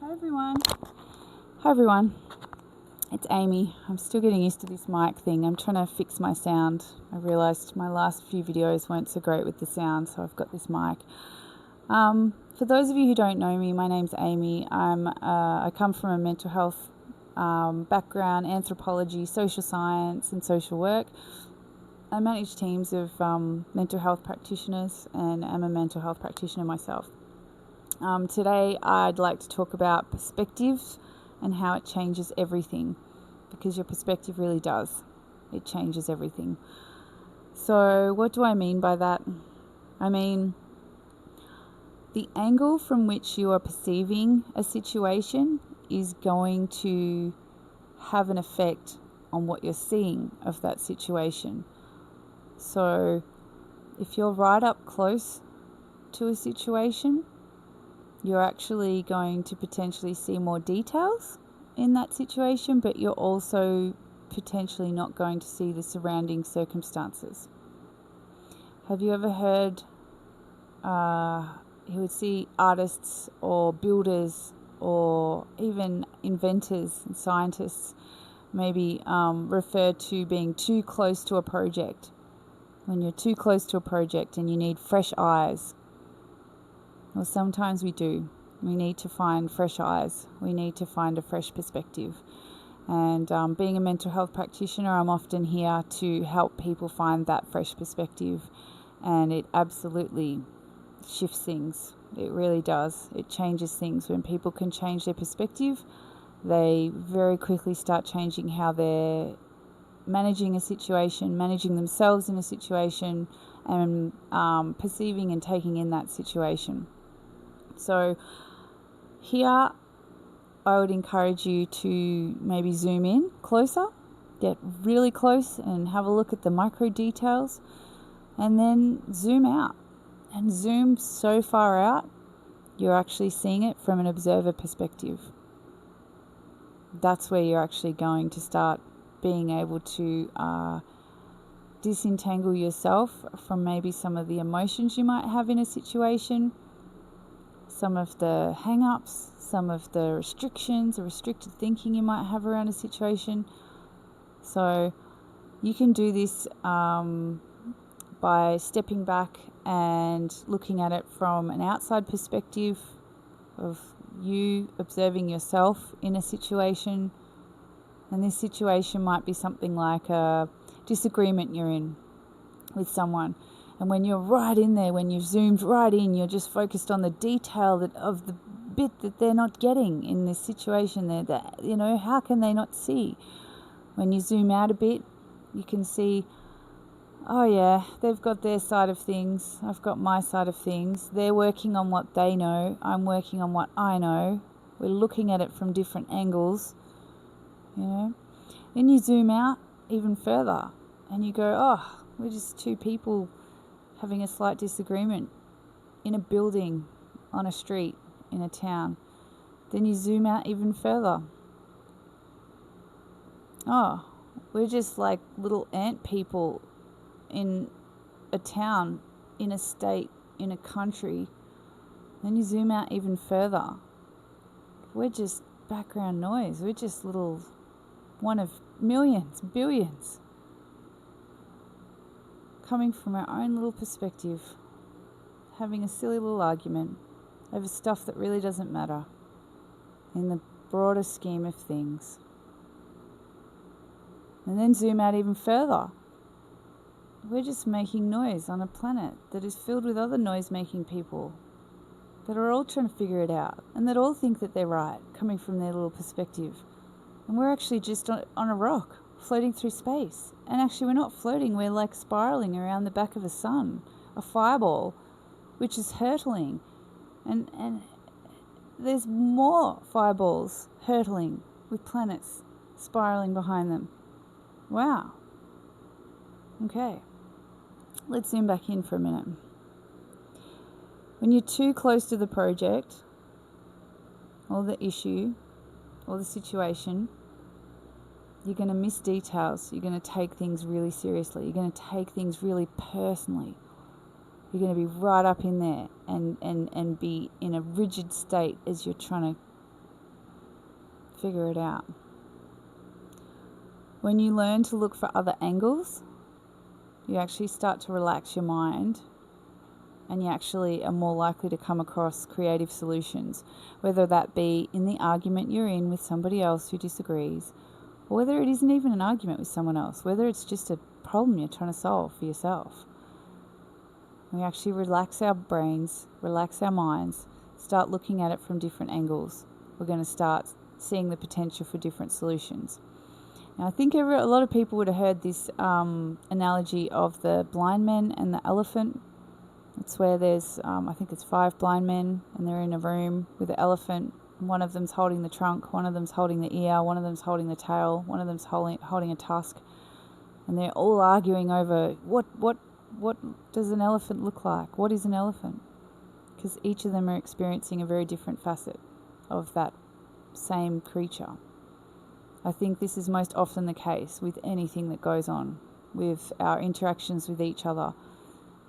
Hi everyone. Hi everyone. It's Amy. I'm still getting used to this mic thing. I'm trying to fix my sound. I realised my last few videos weren't so great with the sound, so I've got this mic. For those of you who don't know me, my name's Amy. I come from a mental health background, anthropology, social science and social work. I manage teams of mental health practitioners and am a mental health practitioner myself. Today I'd like to talk about perspective and how it changes everything, because your perspective really does. It changes everything. So what do I mean by that? I mean, the angle from which you are perceiving a situation is going to have an effect on what you're seeing of that situation. So if you're right up close to a situation, you're actually going to potentially see more details in that situation, but you're also potentially not going to see the surrounding circumstances. Have you ever heard you would see artists or builders or even inventors and scientists maybe referred to being too close to a project? When you're too close to a project and you need fresh eyes. Well, sometimes we do. We need to find fresh eyes. We need to find a fresh perspective. And being a mental health practitioner, I'm often here to help people find that fresh perspective. And it absolutely shifts things. It really does. It changes things. When people can change their perspective, they very quickly start changing how they're managing a situation, managing themselves in a situation, and perceiving and taking in that situation. So here I would encourage you to maybe zoom in closer, get really close and have a look at the micro details, and then zoom out and zoom so far out you're actually seeing it from an observer perspective. That's where you're actually going to start being able to disentangle yourself from maybe some of the emotions you might have in a situation, some of the hang-ups, some of the restrictions or restricted thinking you might have around a situation. So you can do this by stepping back and looking at it from an outside perspective of you observing yourself in a situation. And this situation might be something like a disagreement you're in with someone. And when you're right in there, when you've zoomed right in, you're just focused on the detail of the bit that they're not getting in this situation there. That, how can they not see? When you zoom out a bit, you can see, oh yeah, they've got their side of things. I've got my side of things. They're working on what they know. I'm working on what I know. We're looking at it from different angles, Then you zoom out even further and you go, oh, we're just two people having a slight disagreement in a building, on a street, in a town. Then you zoom out even further. Oh, we're just like little ant people in a town, in a state, in a country. Then you zoom out even further. We're just background noise. We're just one of millions, billions, coming from our own little perspective, having a silly little argument over stuff that really doesn't matter in the broader scheme of things. And then zoom out even further. We're just making noise on a planet that is filled with other noise-making people that are all trying to figure it out and that all think that they're right, coming from their little perspective. And we're actually just on a rock, floating through space. And actually we're not floating, we're like spiraling around the back of a sun, a fireball, which is hurtling. And there's more fireballs hurtling with planets spiraling behind them. Wow. Okay. Let's zoom back in for a minute. When you're too close to the project, or the issue, or the situation, you're going to miss details. You're going to take things really seriously. You're going to take things really personally. You're going to be right up in there and be in a rigid state as you're trying to figure it out. When you learn to look for other angles, you actually start to relax your mind, and you actually are more likely to come across creative solutions, whether that be in the argument you're in with somebody else who disagrees, or whether it isn't even an argument with someone else, whether it's just a problem you're trying to solve for yourself. We actually relax our brains, relax our minds, start looking at it from different angles. We're going to start seeing the potential for different solutions. Now, I think a lot of people would have heard this analogy of the blind men and the elephant. It's where there's, I think it's 5 blind men, and they're in a room with an elephant. One of them's holding the trunk, one of them's holding the ear, one of them's holding the tail, one of them's holding a tusk, and they're all arguing over what does an elephant look like? What is an elephant? Because each of them are experiencing a very different facet of that same creature. I think this is most often the case with anything that goes on, with our interactions with each other.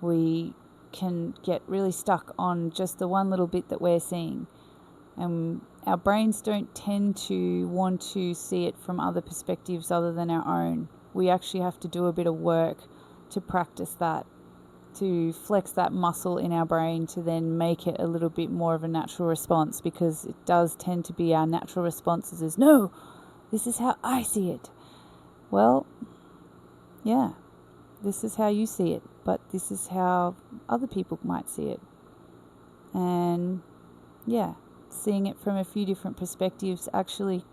We can get really stuck on just the one little bit that we're seeing. And our brains don't tend to want to see it from other perspectives other than our own. We actually have to do a bit of work to practice that, to flex that muscle in our brain to then make it a little bit more of a natural response, because it does tend to be our natural responses is, no, this is how I see it. Well, yeah, this is how you see it, but this is how other people might see it. And yeah, seeing it from a few different perspectives actually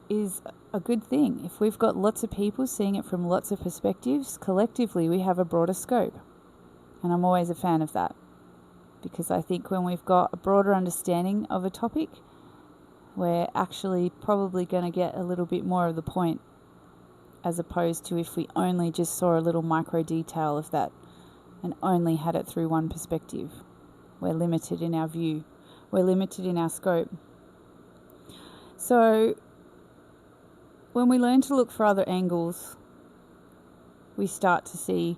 is a good thing. If we've got lots of people seeing it from lots of perspectives, collectively we have a broader scope. And I'm always a fan of that, because I think when we've got a broader understanding of a topic, we're actually probably going to get a little bit more of the point, as opposed to if we only just saw a little micro detail of that and only had it through one perspective. We're limited in our view. We're limited in our scope. So when we learn to look for other angles, we start to see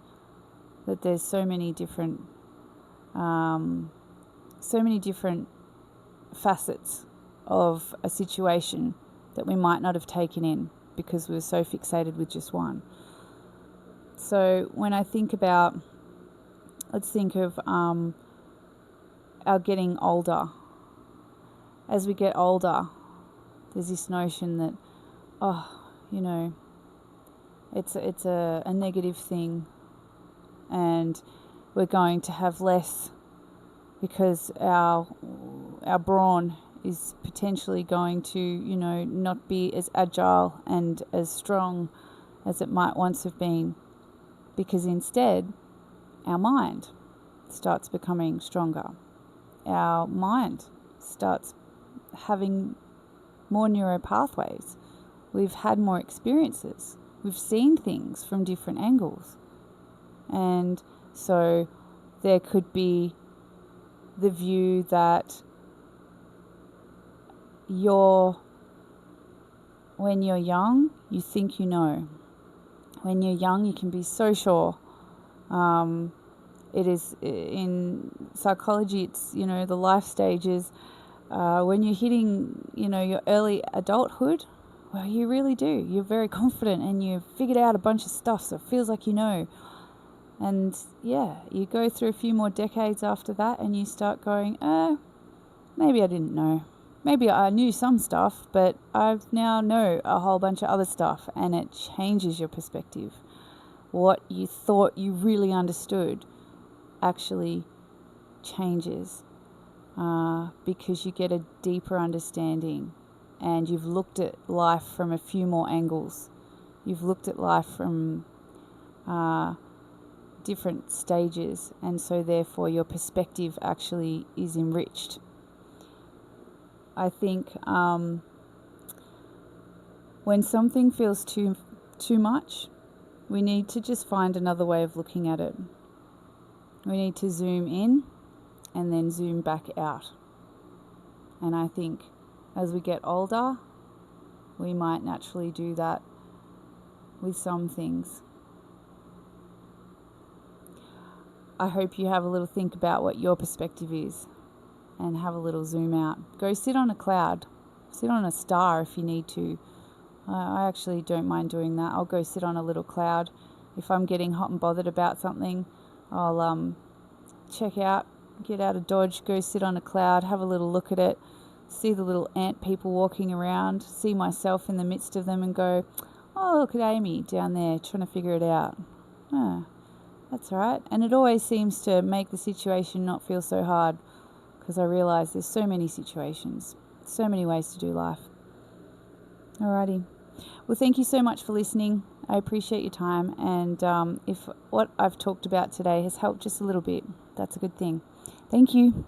that there's so many different facets of a situation that we might not have taken in because we were so fixated with just one. So when I think about, let's think of our getting older. As we get older, there's this notion that, it's a negative thing, and we're going to have less because our brawn is potentially going to, not be as agile and as strong as it might once have been, because instead our mind starts becoming stronger. Our mind starts having more neural pathways. We've had more experiences. We've seen things from different angles. And so there could be the view that when you're young, you think you know. When you're young, you can be so sure. It is in psychology, it's, the life stages. When you're hitting, your early adulthood, well, you really do. You're very confident and you've figured out a bunch of stuff, so it feels like you know. And yeah, you go through a few more decades after that and you start going, maybe I didn't know. Maybe I knew some stuff, but I now know a whole bunch of other stuff, and it changes your perspective. What you thought you really understood actually changes because you get a deeper understanding, and you've looked at life from a few more angles. You've looked at life from different stages, and so therefore your perspective actually is enriched. I think when something feels too much, we need to just find another way of looking at it. We need to zoom in and then zoom back out. And I think as we get older, we might naturally do that with some things. I hope you have a little think about what your perspective is and have a little zoom out. Go sit on a cloud Sit on a star if you need to. I actually don't mind doing that. I'll go sit on a little cloud. If I'm getting hot and bothered about something, I'll get out of Dodge, go sit on a cloud, have a little look at it, see the little ant people walking around, see myself in the midst of them and go, oh, look at Amy down there trying to figure it out. Ah, that's all right. And it always seems to make the situation not feel so hard, because I realise there's so many situations, so many ways to do life. Alrighty. Well, thank you so much for listening. I appreciate your time, and if what I've talked about today has helped just a little bit, that's a good thing. Thank you.